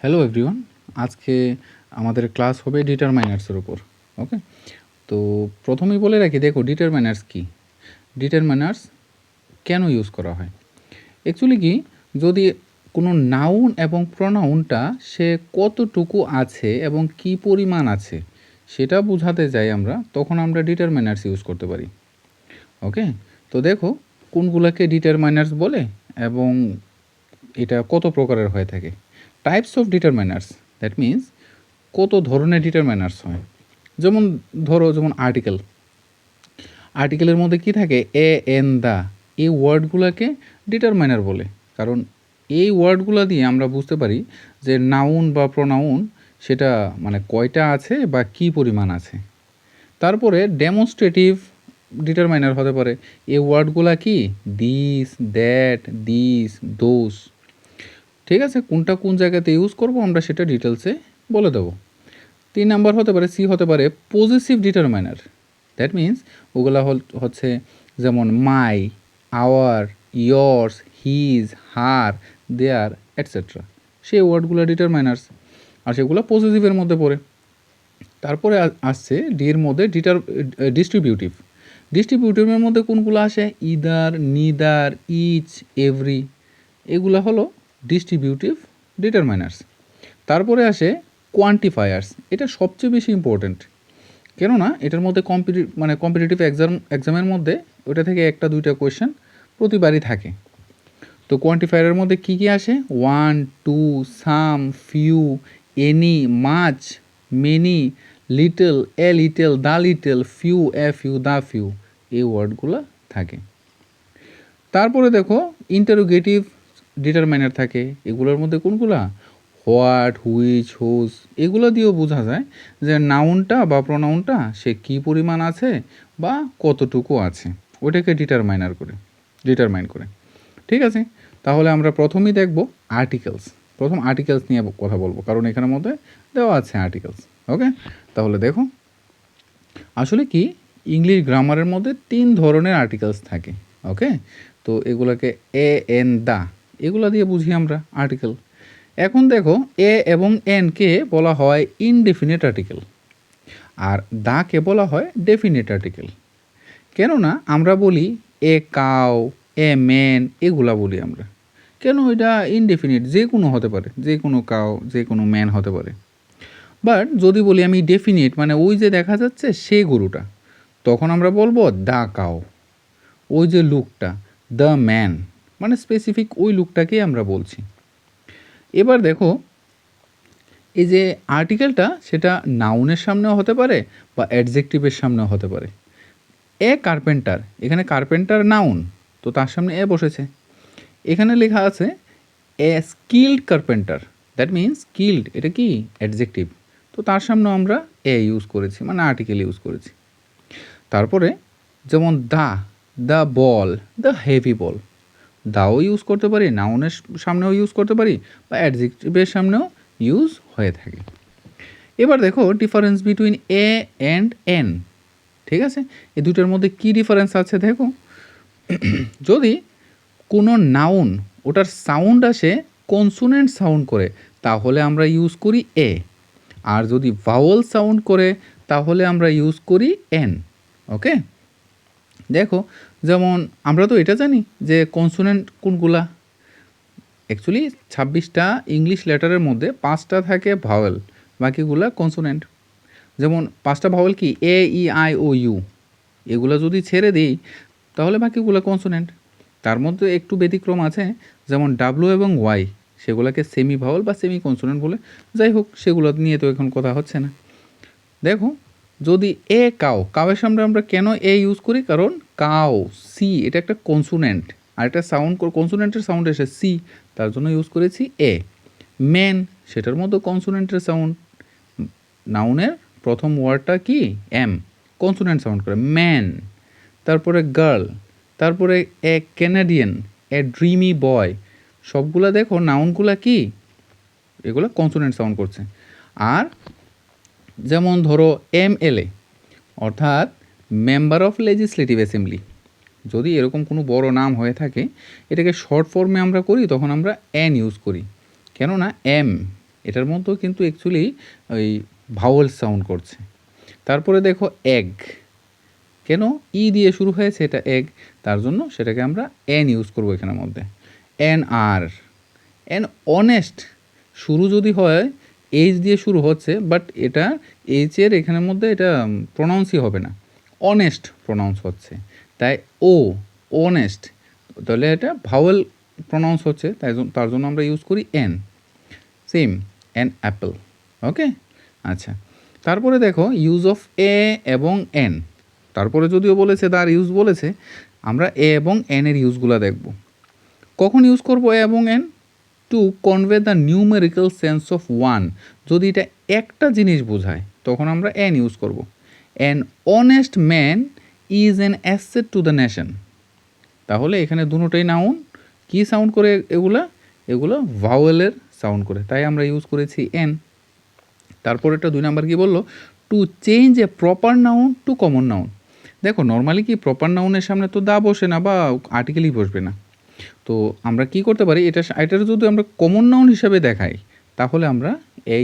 Hello everyone, আজকে আমাদের class হবে ডিটারমাইনার্সের উপর। ওকে, তো প্রথমেই বলে রাখি, দেখো ডিটারমাইনার্স কি, ডিটারমাইনার্স কেন ইউজ করা হয়। অ্যাকচুয়ালি কি, যদি কোনো নাউন এবং প্রনাউনটা সে কতটুকু আছে এবং কি পরিমাণ আছে সেটা বোঝাতে যাই আমরা, তখন আমরা ডিটারমাইনার্স ইউজ করতে পারি। ওকে, তো দেখো কোনগুলোকে ডিটারমাইনার্স বলে এবং এটা কত প্রকারের হয়ে থাকে। টাইপস অফ ডিটারমাইনার্স, দ্যাট মিন্স কত ধরনের ডিটারমাইনার্স হয়। যেমন ধরো, যেমন আর্টিকেলের মধ্যে কি থাকে, এ এন দা, এই ওয়ার্ডগুলোকে ডিটারমাইনার বলে, কারণ এই ওয়ার্ডগুলো দিয়ে আমরা বুঝতে পারি যে নাউন বা প্রনাউন সেটা মানে কয়টা আছে বা কি পরিমাণ আছে। তারপরে ডেমনস্ট্রেটিভ ডিটারমাইনার হতে পারে। এই ওয়ার্ডগুলা কি, দিস, দ্যাট, দিস, দোস, ঠিক আছে, কোনটা কোন জায়গাতে ইউজ করব আমরা সেটা ডিটেলসে বলে দেবো। 3 নাম্বার হতে পারে, সি হতে পারে পজিটিভ ডিটারমাইনার। দ্যাট মিন্স ওগুলা হচ্ছে যেমন মাই, আওয়ার, ইয়র্স, হিজ, হার, দেয়ার, এটসেট্রা, সেই ওয়ার্ডগুলো ডিটারমাইনার্স, আর সেগুলো পজিটিভের মধ্যে পড়ে। তারপরে আসছে ডির মধ্যে ডিস্ট্রিবিউটিভ। ডিস্ট্রিবিউটিভের মধ্যে কোনগুলো আসে, ইদার, নিদার, ইচ, এভরি, এগুলো হলো ডিস্ট্রিবিউটিভ ডিটারমাইনার্স। তারপরে আসে কোয়ান্টিফায়ার্স, এটা সবচেয়ে বেশি ইম্পর্ট্যান্ট, কেননা এটার মধ্যে কম্পিটিটিভ এক্সামের মধ্যে ওটা থেকে একটা দুইটা কোয়েশ্চেন প্রতিবারই থাকে। তো কোয়ান্টিফায়ারের মধ্যে কী কী আসে, 1, 2, some, few, any, much, many, little, a little, the little, few, a few, the few, এই ওয়ার্ডগুলো থাকে। তারপরে দেখো ইন্টারোগেটিভ ডিটারমাইনার থাকে, এগুলোর মধ্যে কোনগুলা, হোয়াট, হুইচ, হুজ, এগুলো দিয়েও বোঝা যায় যে নাউনটা বা প্রনাউনটা সে কী পরিমাণ আছে বা কতটুকু আছে, ওটাকে ডিটারমাইন করে। ঠিক আছে, তাহলে আমরা প্রথমেই দেখব আর্টিকেলস। প্রথম আর্টিকেলস নিয়ে কথা বলবো, কারণ এখানের মধ্যে দেওয়া আছে আর্টিকেলস। ওকে, তাহলে দেখো আসলে কি, ইংলিশ গ্রামারের মধ্যে 3 ধরনের আর্টিকেলস থাকে। ওকে, তো এগুলোকে এ এন দা, এগুলো দিয়ে বুঝি আমরা আর্টিকেল। এখন দেখো, এ এবং এনকে বলা হয় ইনডেফিনিট আর্টিকেল, আর দাকে বলা হয় ডেফিনিট আর্টিকেল। কেননা আমরা বলি এ কাউ, এ ম্যান, এগুলা বলি আমরা। কেন, এটা ইনডেফিনিট, যে কোনো হতে পারে, যে কোনো কাউ, যে কোনো ম্যান হতে পারে। বাট যদি বলি আমি ডেফিনিট, মানে ওই যে দেখা যাচ্ছে সে গরুটা, তখন আমরা বলবো দ্য কাউ। ওই যে লুকটা, দ্য ম্যান, মানে স্পেসিফিক ওই লুকটাকেই আমরা বলছি। এবার দেখো, এই যে আর্টিকেলটা সেটা নাউনের সামনেও হতে পারে বা অ্যাডজেক্টিভের সামনেও হতে পারে। এ কার্পেন্টার, এখানে কার্পেন্টার নাউন, তো তার সামনে এ বসেছে। এখানে লেখা আছে a skilled carpenter, that means skilled, এটা কি অ্যাডজেক্টিভ, তো তার সামনেও আমরা এ ইউজ করেছি, মানে আর্টিকেল ইউজ করেছি। তারপরে যেমন দ্য বল, দ্য হেভি বল, দাও ইউজ করতে পারি, নাউনের সামনেও ইউজ করতে পারি বা অ্যাডজেক্টিভের সামনেও ইউজ হয়ে থাকে। এবার দেখো difference between A and N. ঠিক আছে, এই দুটোর মধ্যে কি ডিফারেন্স আছে দেখো। যদি কোনো নাউন ওটার সাউন্ড আসে কনসোনেন্ট সাউন্ড করে, তাহলে আমরা ইউজ করি এ, আর যদি ভাওয়েল সাউন্ড করে তাহলে আমরা ইউজ করি এন। ওকে, দেখো যেমন আমরা তো এটা জানি যে কনসোনেন্ট কোনগুলা। অ্যাকচুয়ালি 26টা ইংলিশ লেটারের মধ্যে 5টা থাকে ভাওয়েল, বাকিগুলা কনসোনেন্ট। যেমন 5টা ভাওয়েল কি, এ, ই, আই, ও, ইউ, এগুলো যদি ছেড়ে দিই তাহলে বাকিগুলো কনসোনেন্ট। তার মধ্যে একটু ব্যতিক্রম আছে, যেমন ডাব্লু এবং ওয়াই, সেগুলোকে সেমি ভাওয়েল বা সেমি কনসোনেন্ট বলে। যাই হোক, সেগুলো নিয়ে তো এখন কথা হচ্ছে না। দেখো, যদি এ কাউ, কাউয়ের সামনে আমরা কেন এ ইউজ করি, কারণ কাউ, সি, এটা একটা কনসোনেন্ট, আর একটা সাউন্ড, কনসোনেন্টের সাউন্ড এসে সি, তার জন্য ইউজ করেছি এ। ম্যান, সেটার মধ্যে কনসোনেন্টের সাউন্ড, নাউনের প্রথম ওয়ার্ডটা কি, এম, কনসোনেন্ট সাউন্ড করে ম্যান। তারপরে গার্ল, তারপরে এ ক্যানাডিয়ান, এ ড্রিমি বয়, সবগুলা দেখো নাউনগুলা কি, এগুলো কনসোনেন্ট সাউন্ড করছে। আর যেমন ধরো MLA, অর্থাৎ মেম্বার অফ লেজিসলেটিভ অ্যাসেম্বলি, যদি এরকম কোনো বড় নাম হয়ে থাকে, এটাকে শর্ট ফর্মে আমরা করি, তখন আমরা এন ইউজ করি, কেননা এম এটার মধ্যেও কিন্তু অ্যাকচুয়ালি ওই ভাওয়েল সাউন্ড করছে। তারপরে দেখো এগ, কেন ই দিয়ে শুরু হয়েছে এটা এগ, তার জন্য সেটাকে আমরা এন ইউজ করবো এখানের মধ্যে। এন আর এন অনেস্ট, শুরু যদি হয় এইচ দিয়ে শুরু হচ্ছে, বাট এটা এইচের এখানের মধ্যে এটা প্রনাউন্সই হবে না, অনেস্ট প্রনাউন্স হচ্ছে, তাই ও অনেস্ট, তাহলে এটা ভাওয়েল প্রনাউন্স হচ্ছে, তার জন্য আমরা ইউজ করি an. Same an apple. Okay, আচ্ছা। তারপরে দেখো ইউজ অফ এ এবং এন, তারপরে যদিও বলেছে তার ইউজ বলেছে, আমরা এ এবং এন এর ইউজগুলো দেখব। কখন ইউজ করব এ এবং N? To convey the numerical sense of one, যদি এটা একটা জিনিস বোঝায় তখন আমরা এন ইউজ করব। An honest man is an asset to the nation, তাহলে এখানে দুটোটাই নাউন, কি সাউন্ড করে এগুলো ভাওয়েলের সাউন্ড করে, তাই আমরা ইউজ করেছি এন। তারপর এটা 2 নাম্বার কি বললো, to change a proper noun to common noun. দেখো নর্মালি কি প্রপার নাউনের সামনে তো দা বসে না বা আর্টিকেলই বসবে না, তো আমরা কি করতে পারি, এটার যদি আমরা কমন নাউন হিসাবে দেখাই তাহলে আমরা এ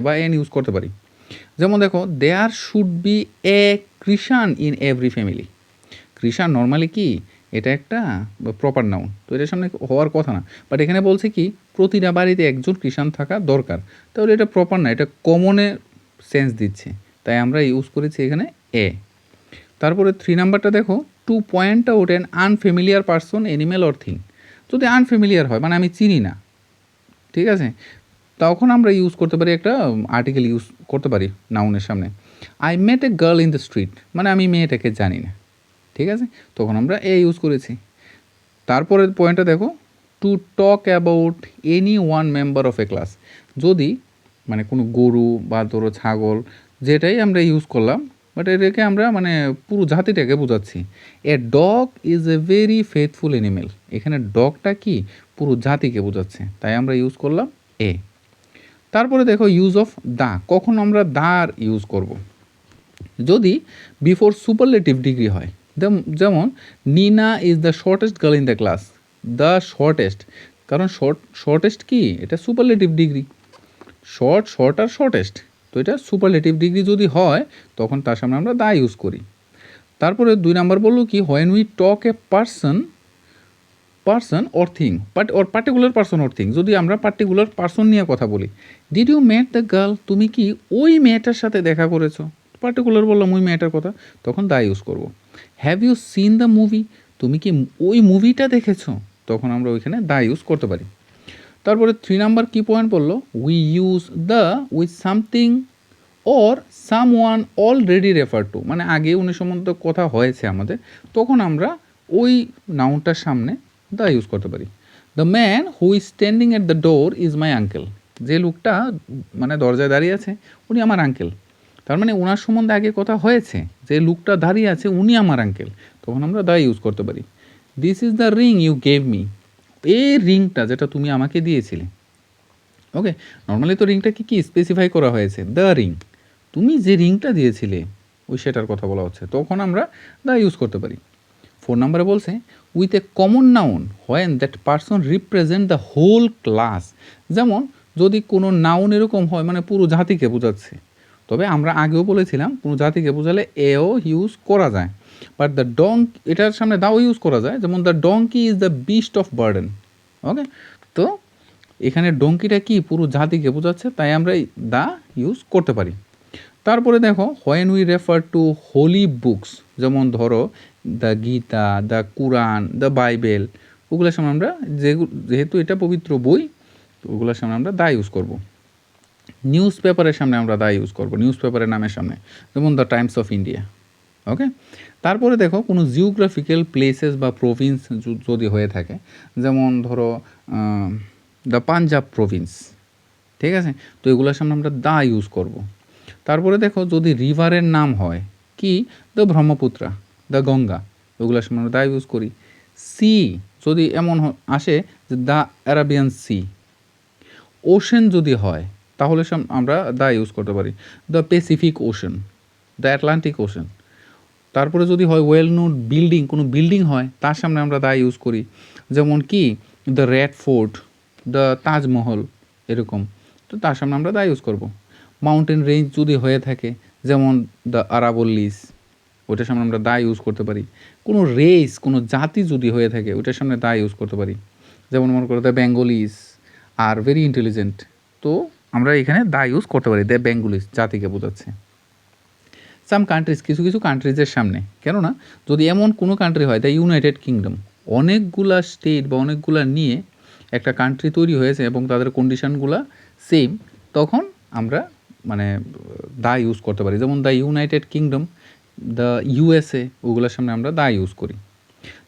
বা এন ইউজ করতে পারি। যেমন দেখো there should be a Krishan in every family. Krishan normally কি এটা একটা প্রপার নাউন, তো এটার সামনে হওয়ার কথা না, বাট এখানে বলছে কি প্রতিটা বাড়িতে একজন কৃষাণ থাকা দরকার, তাহলে এটা প্রপার না, এটা কমনে সেন্স দিচ্ছে, তাই আমরা ইউজ করেছি এখানে এ। তারপরে 3 নাম্বারটা দেখো, to point out an unfamiliar person animal or thing. যদি আনফ্যামিলিয়ার হয় মানে আমি চিনি না, ঠিক আছে, তখন আমরা ইউজ করতে পারি একটা আর্টিকেল ইউজ করতে পারি নাউনের সামনে। I met a girl in the street, মানে আমি মেয়েটাকে জানি না, ঠিক আছে, তখন আমরা এ ইউজ করেছি। তারপরের পয়েন্টটা দেখো, to talk about any one member of A class, যদি মানে কোনো গরু বা ধরো ছাগল যেটাই আমরা ইউজ করলাম, বাট এটাকে আমরা মানে পুরো জাতিটাকে বোঝাচ্ছি। A dog is a very faithful animal, এখানে ডগটা কি পুরো জাতিকে বোঝাচ্ছে, তাই আমরা ইউজ করলাম এ। তারপরে দেখো ইউজ অফ দা, কখন আমরা দার ইউজ করব, যদি বিফোর সুপারলেটিভ ডিগ্রি হয়, যেমন Nina is the shortest girl in the class, the shortest, কারণ শর্টেস্ট কি এটা সুপারলেটিভ ডিগ্রি, শর্ট আর শর্টেস্ট, তো এটা সুপারলেটিভ ডিগ্রি যদি হয় তখন তার সামনে আমরা দা ইউজ করি। তারপরে 2 নাম্বার বললো কি, when we talk a person or thing, or particular person or thing, যদি আমরা পার্টিকুলার পার্সন নিয়ে কথা বলি, did you met the girl, তুমি কি ওই মেয়েটার সাথে দেখা করেছো, পার্টিকুলার বললাম ওই মেয়েটার কথা, তখন দা ইউজ করব। Have you seen the movie, তুমি কি ওই মুভিটা দেখেছো, তখন আমরা ওইখানে দা ইউজ করতে পারি। তারপরে 3 নাম্বার কি পয়েন্ট বললো, we use the with something or some one already refer to, মানে আগে উনি সম্বন্ধে কথা হয়েছে আমাদের, তখন আমরা ওই নাউনটার সামনে দা ইউজ করতে পারি। The man who is standing at the door is my uncle, যে লোকটা মানে দরজায় দাঁড়িয়ে আছে উনি আমার আঙ্কেল, তার মানে ওনার সম্বন্ধে আগে কথা হয়েছে, যে লোকটা দাঁড়িয়ে আছে উনি আমার আঙ্কেল, তখন আমরা দা ইউজ করতে পারি। This is the ring you gave me, এই রিংটা যেটা তুমি আমাকে দিয়েছিলে। ওকে, নর্মালি তো রিংটাকে কি স্পেসিফাই করা হয়েছে, দ্য রিং, তুমি যে রিংটা দিয়েছিলে ওই সেটার কথা বলা হচ্ছে, তখন আমরা দা ইউজ করতে পারি। 4 নম্বরে বলছে with a common noun when that person represent the whole class, যেমন যদি কোনো নাউন এরকম হয় মানে পুরো জাতিকে বোঝাচ্ছে, তবে আমরা আগেও বলেছিলাম কোনো জাতিকে বোঝালে এও ইউজ করা যায়, বাট দ্য এটার সামনে দাও ইউজ করা যায়, যেমন the donkey is the beast of burden. Okay, তো এখানে ডঙ্কিটা কি পুরো জাতিকে বোঝাচ্ছে, তাই আমরা দা ইউজ করতে পারি। তারপরে দেখো when we refer to holy books, যেমন ধরো the Gita, the Quran, the Bible, ওগুলোর সামনে আমরা যেহেতু এটা পবিত্র বই, তো ওগুলোর সামনে আমরা দা ইউজ করব। নিউজ পেপারের সামনে আমরা দা ইউজ করব, নিউজ পেপারের নামের সামনে, যেমন দ্য টাইমস অফ ইন্ডিয়া। ওকে, তারপরে দেখো কোনো জিওগ্রাফিক্যাল প্লেসেস বা প্রভিন্স যদি হয়ে থাকে, যেমন ধরো দ্য পাঞ্জাব প্রভিন্স, ঠিক আছে, তো এগুলোর সামনে আমরা দা ইউজ করব। তারপরে দেখো যদি রিভারের নাম হয় কি, দ্য ব্রহ্মপুত্রা, দ্য গঙ্গা, ওগুলোর সামনে আমরা দা ইউজ করি। সি যদি এমন আসে যে দ্য অ্যারাবিয়ান সি, ওশেন যদি হয় তাহলে আমরা দা ইউজ করতে পারি, the Pacific ocean, the Atlantic ocean. তারপরে যদি হয় ওয়েল নোন বিল্ডিং, কোনো বিল্ডিং হয় তার সামনে আমরা দা ইউজ করি, যেমন কি the red fort, the Taj Mahal, এরকম, তো তো তার সামনে আমরা দা ইউজ করব। মাউন্টেন রেঞ্জ যদি হয়ে থাকে, যেমন দ্য আরাবল্লিস, ওইটার সামনে আমরা দা ইউজ করতে পারি। কোনো রেস, কোনো জাতি যদি হয়ে থাকে, ওইটার সামনে দা ইউজ করতে পারি। যেমন মনে করো the Bengalese are very intelligent, তো আমরা এখানে দা ইউজ করতে পারি, দ্য বেঙ্গলিস জাতিকে বোঝাচ্ছে। সাম কান্ট্রিজ, কিছু কিছু কান্ট্রিজের সামনে, কেননা যদি এমন কোনো কান্ট্রি হয়, দ্য ইউনাইটেড কিংডম, অনেকগুলা স্টেট বা অনেকগুলা নিয়ে একটা কান্ট্রি তৈরি হয়েছে এবং তাদের কন্ডিশনগুলো সেম, তখন আমরা মানে দা ইউজ করতে পারি। যেমন the United kingdom, the USA, ওগুলোর সামনে আমরা দা ইউজ করি।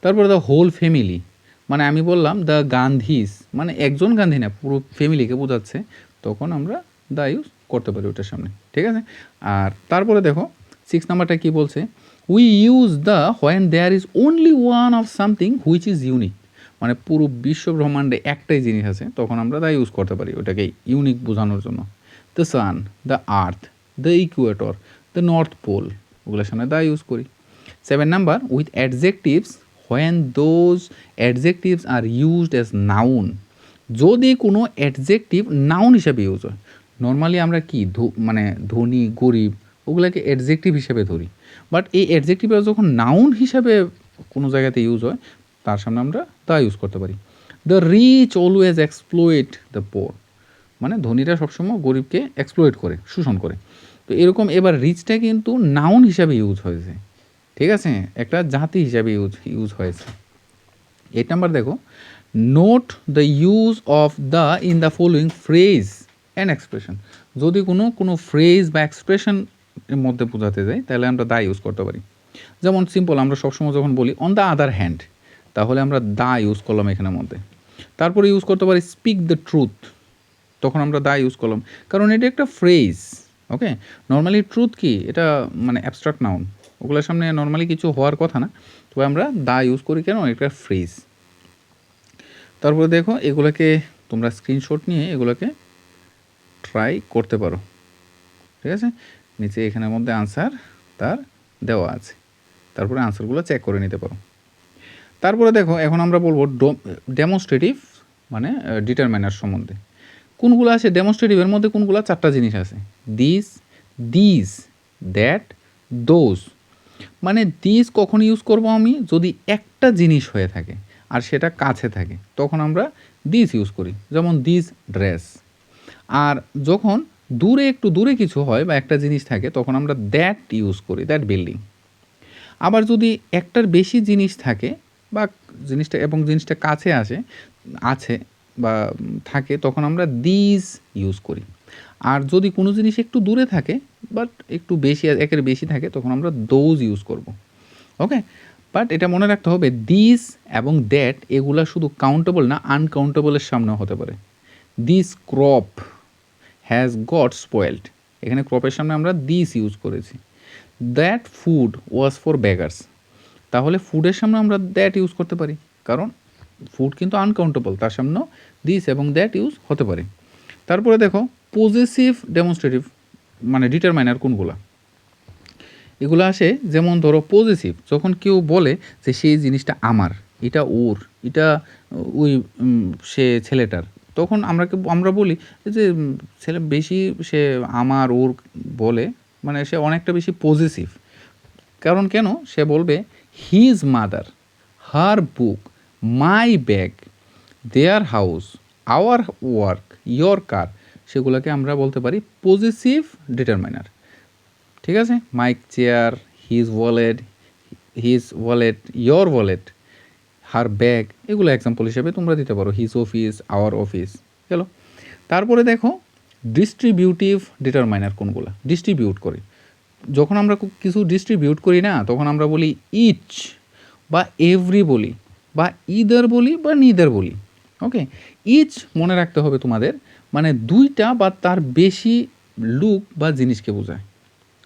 তারপরে দ্য হোল ফ্যামিলি, মানে আমি বললাম দ্য গান্ধীস, মানে একজন গান্ধী না, পুরো ফ্যামিলিকে বোঝাচ্ছে, তখন আমরা দা ইউজ করতে পারি ওটার সামনে, ঠিক আছে। আর তারপরে দেখো 6 নাম্বারটা কী বলছে, we use the when there is only one of something which is unique, মানে পুরো বিশ্ব ব্রহ্মাণ্ডে একটাই জিনিস আছে, তখন আমরা দা ইউজ করতে পারি ওটাকে ইউনিক বোঝানোর জন্য। The sun, the earth, the equator, the north pole, ওগুলোর সামনে দা ইউজ করি। 7 number, with adjectives when those adjectives are used as noun, যদি কোনো অ্যাডজেক্টিভ নাউন হিসাবে ইউজ হয়। নর্মালি আমরা কি মানে ধনী, গরিব, ওগুলোকে অ্যাডজেক্টিভ হিসেবে ধরি, বাট এই অ্যাডজেক্টিভটা যখন নাউন হিসাবে কোনো জায়গাতে ইউজ হয়, তার সামনে আমরা তা ইউজ করতে পারি। The rich always exploit the poor, মানে ধনীরা সবসময় গরিবকে এক্সপ্লয়েট করে, শোষণ করে। তো এরকম এবার রিচটা কিন্তু নাউন হিসাবে ইউজ হয়েছে, ঠিক আছে, একটা জাতি হিসাবে ইউজ হয়েছে। 8 নাম্বার দেখো, note the use of the in the following phrase and expression, যদি কোনো ফ্রেজ বা এক্সপ্রেশন এর মধ্যে বোঝাতে যাই, তাহলে আমরা দা ইউজ করতে পারি। যেমন সিম্পল, আমরা সবসময় যখন বলি অন দ্য আদার হ্যান্ড, তাহলে আমরা দা ইউজ করলাম এখানের মধ্যে। তারপরে ইউজ করতে পারি স্পিক দ্য ট্রুথ, তখন আমরা দা ইউজ করলাম, কারণ এটা একটা ফ্রেজ। ওকে, নর্মালি ট্রুথ কি, এটা মানে অ্যাবস্ট্রাক্ট নাউন, ওগুলোর সামনে নর্মালি কিছু হওয়ার কথা না, তবে আমরা দা ইউজ করি কেন, এটা ফ্রেজ। তারপরে দেখো এগুলোকে তোমরা স্ক্রিনশট নিয়ে এগুলোকে ট্রাই করতে পারো, ঠিক আছে। নিচে এখানের মধ্যে আনসার তার দেওয়া আছে, তারপরে আনসারগুলো চেক করে নিতে পারো। তারপরে দেখো এখন আমরা বলবো ডেমনস্ট্রেটিভ মানে ডিটারমাইনার সম্বন্ধে। কোনগুলো আছে ডেমনস্ট্রেটিভের মধ্যে, কোনগুলো 4টা জিনিস আছে, দিস, দিস, দ্যাট, দোজ। মানে দিস কখন ইউজ করব আমি, যদি একটা জিনিস হয়ে থাকে আর সেটা কাছে থাকে, তখন আমরা দিস ইউজ করি, যেমন দিস ড্রেস। আর যখন দূরে, একটু দূরে কিছু হয় বা একটা জিনিস থাকে, তখন আমরা দ্যাট ইউজ করি, দ্যাট বিল্ডিং। আবার যদি একটার বেশি জিনিস থাকে বা জিনিসটা এবং জিনিসটা কাছে আছে বা থাকে, তখন আমরা দিস ইউজ করি। আর যদি কোনো জিনিস একটু দূরে থাকে বাট একটু বেশি, একের বেশি থাকে, তখন আমরা দোজ ইউজ করব। ওকে, বাট এটা মনে রাখতে হবে, দিস এবং দ্যাট এগুলা শুধু কাউন্টেবল না, আনকাউন্টেবলের সামনেও হতে পারে। This crop has got spoiled, এখানে ক্রপের সামনে আমরা দিস ইউজ করেছি। That food was for beggars, তাহলে ফুডের সামনে আমরা দ্যাট ইউজ করতে পারি, কারণ ফুড কিন্তু আনকাউন্টেবল, তার সামনেও দিস এবং দ্যাট ইউজ হতে পারে। তারপরে দেখো পজেসিভ ডেমনস্ট্রেটিভ মানে ডিটারমাইনার কোনগুলা, এগুলো আসে যেমন ধরো পজেসিভ, যখন কেউ বলে যে সেই জিনিসটা আমার, এটা ওর, এটা ওই সে ছেলেটার, তখন আমরা বলি যে ছেলে বেশি সে আমার ওর বলে, মানে সে অনেকটা বেশি পজেসিভ। কারণ কেন, সে বলবে his mother, her book, my bag, their house, our work, your car, সেগুলোকে আমরা বলতে পারি পজেসিভ ডিটারমাইনার, ঠিক আছে। My chair, his wallet, your wallet, her bag, এগুলো এক্সাম্পল হিসেবে তোমরা দিতে পারো, হিজ অফিস, আওয়ার অফিস, গেল। তারপরে দেখো ডিস্ট্রিবিউটিভ ডিটারমাইনার কোনগুলো, ডিস্ট্রিবিউট করে, যখন আমরা কিছু ডিস্ট্রিবিউট করি না, তখন আমরা বলি ইচ বা এভরি বলি বা ইদার বলি বা নিদার বলি। ওকে, ইচ মনে রাখতে হবে তোমাদের, মানে দুইটা বা তার বেশি লোক বা জিনিসকে বোঝায়।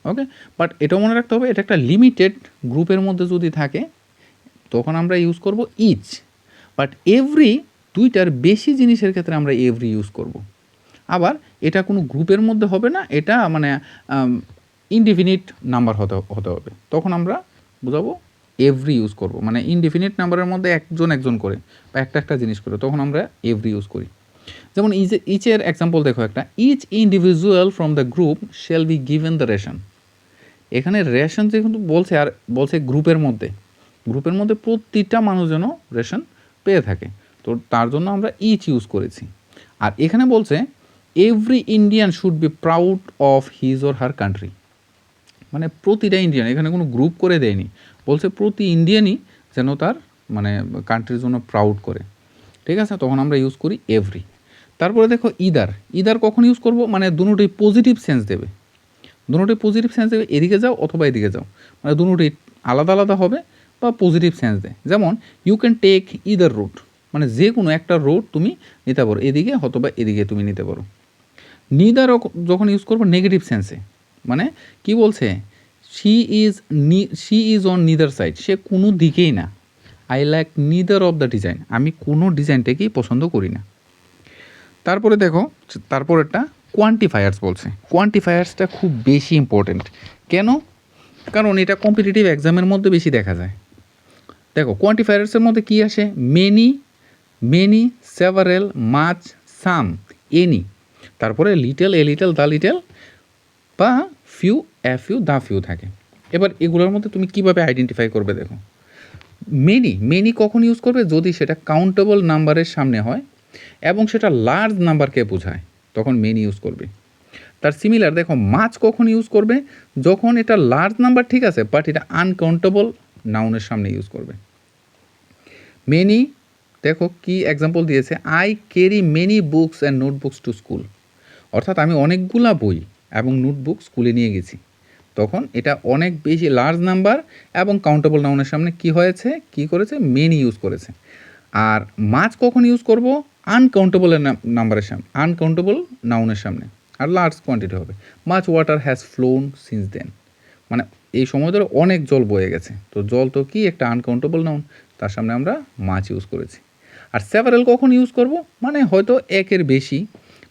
ওকে, বাট এটাও মনে রাখতে হবে, এটা একটা লিমিটেড গ্রুপের মধ্যে যদি থাকে, তখন আমরা ইউজ করব ইচ। বাট এভরি দুইটার বেশি জিনিসের ক্ষেত্রে আমরা এভরি ইউজ করব। আবার এটা কোনো গ্রুপের মধ্যে হবে না, এটা মানে ইনডিফিনিট নাম্বার হতে হবে, তখন আমরা বোঝাবো এভরি ইউজ করব। মানে ইনডিফিনিট নাম্বারের মধ্যে একজন করে বা একটা জিনিস করে, তখন আমরা এভরি ইউজ করি। যেমন ইচের এক্সাম্পল দেখো একটা, each individual from the group shall be given the ration. এখানে রেশন যেহেতু বলছে, আর বলছে গ্রুপের মধ্যে প্রতিটা মানুষ যেন রেশন পেয়ে থাকে, তো তার জন্য আমরা ইচ ইউজ করেছি। আর এখানে বলছে every Indian should be proud of his or her country, মানে প্রতিটা ইন্ডিয়ান, এখানে কোনো গ্রুপ করে দেয়নি, বলছে প্রতি ইন্ডিয়ানই যেন তার মানে কান্ট্রির জন্য প্রাউড করে, ঠিক আছে। তখন আমরা ইউজ করি এভরি। তারপরে দেখো ইদার কখন ইউজ করব, মানে দুটোই পজিটিভ সেন্স দেবে, এদিকে যাও অথবা এদিকে যাও, মানে দুটোই আলাদা আলাদা হবে বা পজিটিভ সেন্স দেয়। যেমন you can take either route, মানে যে কোনো একটা রুট তুমি নিতে পারো, এদিকে অথবা এদিকে তুমি নিতে পারো। নিদার যখন ইউজ করবো নেগেটিভ সেন্সে, মানে কি বলছে, she is on neither side, সে কোনো দিকেই না। I like neither of the design, আমি কোনো ডিজাইনটাকেই পছন্দ করি না। তারপরে দেখো তারপরেরটা কোয়ান্টিফায়ার্স বলছে। কোয়ান্টিফায়ার্সটা খুব বেশি ইম্পর্টেন্ট। কেন? কারণ এটা কম্পিটিটিভ এক্সামের মধ্যে বেশি দেখা যায়। দেখো কোয়ান্টিফায়ার্সের মধ্যে কি আসে, many, several, much, some, any, তারপরে little, a little, the little বা few, a few, the few থাকে। এবার এগুলোর মধ্যে তুমি কীভাবে আইডেন্টিফাই করবে, দেখো মেনি কখন ইউজ করবে, যদি সেটা কাউন্টেবল নাম্বারের সামনে হয় এবং সেটা লার্জ নাম্বারকে বোঝায়, তখন মেনি ইউজ করবে। তার সিমিলার দেখো মাছ কখন ইউজ করবে, যখন এটা লার্জ নাম্বার ঠিক আছে, বাট এটা আনকাউন্টেবল নাউনের সামনে ইউজ করবে। মেনি দেখো কি এক্সাম্পল দিয়েছে, I carry many books and notebooks to school, অর্থাৎ আমি অনেকগুলা বই এবং নোটবুক স্কুলে নিয়ে গেছি, তখন এটা অনেক বেশি লার্জ নাম্বার এবং কাউন্টেবল নাউনের সামনে কি করেছে মেনি ইউজ করেছে। আর মাছ কখন ইউজ করব, আনকাউন্টেবল নাম্বারের সামনে, আনকাউন্টেবল নাউনের সামনে, আর লার্জ কোয়ান্টিটি হবে। Much water has flown since then, মানে এই সময় ধরে অনেক জল বয়ে গেছে, তো জল তো কি একটা আনকাউন্টেবল নাউন, তার সামনে আমরা মাছ ইউজ করেছি। আর সেভারেল কখন ইউজ করব, মানে হয়তো একের বেশি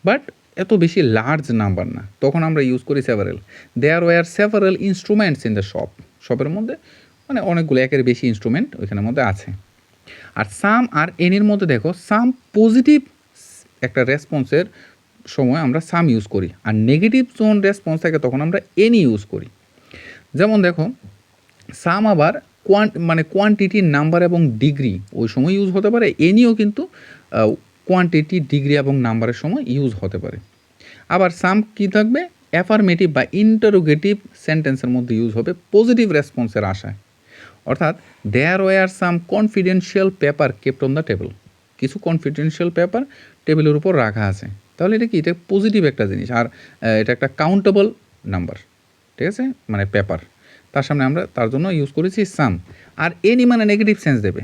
বাট এত বেশি লার্জ নাম্বার না, তখন আমরা ইউজ করি several. There were several instruments in the শপের মধ্যে মানে অনেকগুলো একের বেশি ইনস্ট্রুমেন্ট ওইখানের মধ্যে আছে। আর সাম আর এনির মধ্যে দেখো সাম পজিটিভ একটা রেসপন্সের সময় আমরা সাম ইউজ করি, আর নেগেটিভ যখন রেসপন্স থাকে তখন আমরা এনি ইউজ করি। যেমন দেখো সাম আবার মানে কোয়ান্টিটি, নাম্বার এবং ডিগ্রি ওই সময় ইউজ হতে পারে, এনিও কিন্তু কোয়ান্টিটি, ডিগ্রি এবং নাম্বারের সময় ইউজ হতে পারে। আবার সাম কি থাকবে, অ্যাফার্মেটিভ বা ইন্টারোগেটিভ সেন্টেন্সের মধ্যে ইউজ হবে পজিটিভ রেসপন্সের আশায়, অর্থাৎ there were some confidential paper kept on the table, কিছু কনফিডেন্সিয়াল পেপার টেবিলের উপর রাখা আছে, তাহলে এটা কি, এটা পজিটিভ একটা জিনিস, আর এটা একটা কাউন্টেবল নাম্বার, ঠিক আছে, মানে পেপার, তার সামনে আমরা তার জন্য ইউজ করেছি সাম। আর এনি মানে নেগেটিভ সেন্স দেবে,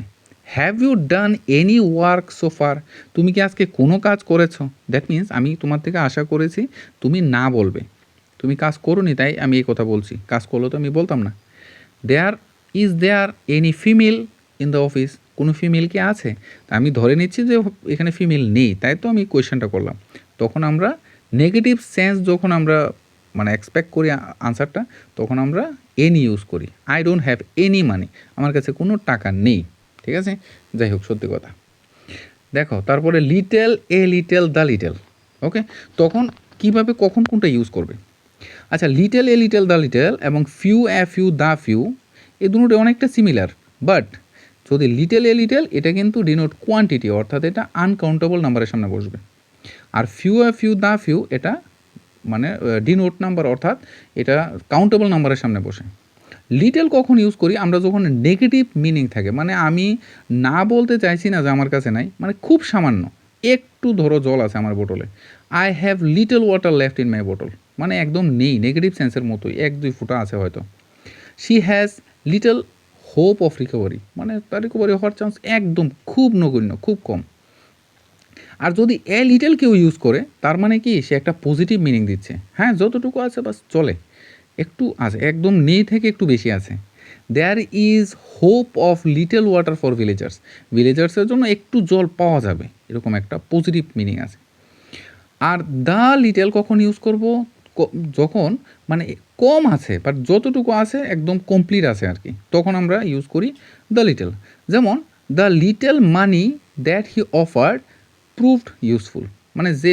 have you done any work so far, তুমি কি আজকে কোনো কাজ করেছো, দ্যাট মিনস আমি তোমার থেকে আশা করেছি তুমি না বলবে, তুমি কাজ করোনি তাই আমি এই কথা বলছি, কাজ করলো তো আমি বলতাম না। Is there any female in the office, কোনো ফিমেল কি আছে, তা আমি ধরে নিচ্ছি যে এখানে ফিমেল নেই, তাই তো আমি কোয়েশ্চেনটা করলাম। তখন আমরা নেগেটিভ সেন্স যখন আমরা মানে এক্সপেক্ট করি আনসারটা, তখন আমরা এনি ইউজ করি। I don't have any money, আমার কাছে কোনো টাকা নেই, ঠিক আছে। যাই হোক, সত্যি কথা। দেখো তারপরে little, a little, the little, okay, তখন কিভাবে কখন কোনটা ইউজ করবে। আচ্ছা, little, a little, the little এবং few, a few, the few, এই দুটোটা অনেকটা সিমিলার, বাট যদি লিটেল, এ লিটেল, এটা কিন্তু ডিনোট কোয়ান্টিটি, অর্থাৎ এটা আনকাউন্টেবল নাম্বারের সামনে বসবে। আর few, a few, the few, এটা মানে ডিনোট নাম্বার, অর্থাৎ এটা কাউন্টেবল নাম্বারের সামনে বসে। লিটেল কখন ইউজ করি, আমরা যখন নেগেটিভ মিনিং থাকে, মানে আমি না বলতে চাইছি না যে আমার কাছে নাই, মানে খুব সামান্য একটু ধরো জল আছে আমার বোতলে, I have little water left in my বোতল, মানে একদম নেই, নেগেটিভ সেন্সের মতোই, 1-2 ফোঁটা আছে হয়তো। She has little hope of recovery, মানে তার রিকভারি হওয়ার চান্স একদম খুব নগণ্য, খুব কম। আর যদি এ লিটল কেউ ইউজ করে, তার মানে কি সে একটা পজিটিভ মিনিং দিচ্ছে, হ্যাঁ যতটুকু আছে বাস চলে, একটু আছে, একদম নেই থেকে একটু বেশি আছে। There is hope of little water for ভিলেজার্সের জন্য একটু জল পাওয়া যাবে, এরকম একটা পজিটিভ মিনিং আছে। আর দ্য লিটল কখন ইউজ করব, যখন মানে কম আছে বাট যতটুকু আছে একদম কমপ্লিট আছে আর কি, তখন আমরা ইউজ করি দ্য লিটল। যেমন the little money that he offered proved useful, মানে যে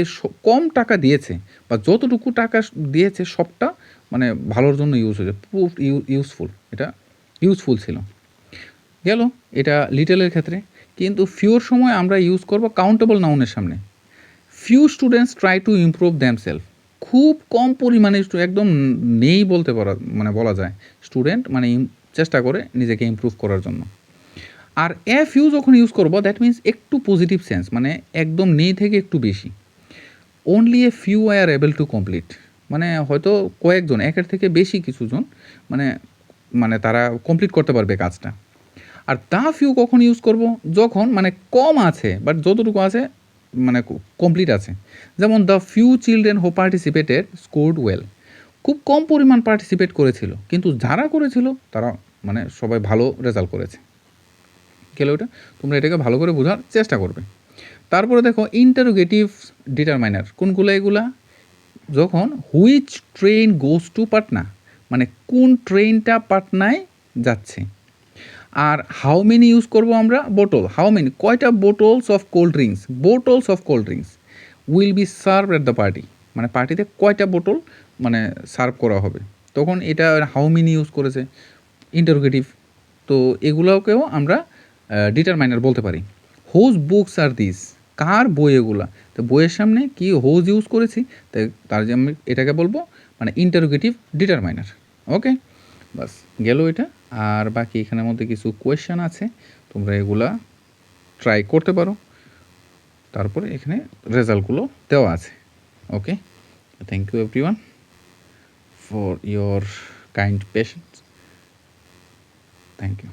কম টাকা দিয়েছে বা যতটুকু টাকা দিয়েছে সবটা মানে ভালোর জন্য ইউজ হয়েছে, প্রুফ ইউজফুল, এটা ইউজফুল ছিল। গেল এটা লিটলের ক্ষেত্রে। কিন্তু ফিউর সময় আমরা ইউজ করব কাউন্টেবল নাউনের সামনে। Few students try to improve themself, খুব কম পরিমাণে একদম নেই বলতে পারা মানে বলা যায় স্টুডেন্ট মানে চেষ্টা করে নিজেকে ইমপ্রুভ করার জন্য। আর এ ফিউ যখন ইউজ করবো দ্যাট মিনস একটু পজিটিভ সেন্স, মানে একদম নেই থেকে একটু বেশি। Only a few R able to complete, মানে হয়তো কয়েকজন, একের থেকে বেশি কিছুজন মানে মানে তারা কমপ্লিট করতে পারবে কাজটা। আর দা ফিউ কখন ইউজ করব, যখন মানে কম আছে বাট যতটুকু আছে মানে কমপ্লিট আছে। যেমন the few children who participated scored well, খুব কম পরিমাণ পার্টিসিপেট করেছিল কিন্তু যারা করেছিল তারা মানে সবাই ভালো রেজাল্ট করেছে। গেলে ওটা তোমরা এটাকে ভালো করে বোঝার চেষ্টা করবে। তারপরে দেখো ইন্টারোগেটিভ ডিটারমাইনার কোনগুলো, এগুলা যখন which train goes to Patna, মানে কোন ট্রেনটা পাটনায় যাচ্ছে। আর হাউ মেনি ইউজ করব আমরা, বোটল, হাউ মেনি কয়টা bottles of cold drinks will be serve at the party, মানে পার্টিতে কয়টা বোতল মানে সার্ভ করা হবে, তখন এটা হাউ মেনি ইউজ করেছে ইন্টারোগেটিভ। তো এগুলোকেও আমরা ডিটারমাইনার বলতে পারি। হোজ বুকস আর দিস, কার বই এগুলা, তো বইয়ের সামনে কি হোজ ইউজ করেছি, তাই তার যে আমি এটাকে বলবো মানে ইন্টারোগেটিভ ডিটারমাইনার। ওকে, বাস গেল এটা। আর বাকি এখানের মধ্যে কিছু কোয়েশ্চেন আছে, তোমরা এগুলা ট্রাই করতে পারো, তারপরে এখানে রেজাল্টগুলো দেওয়া আছে। Okay, thank you everyone for your kind patience, thank you.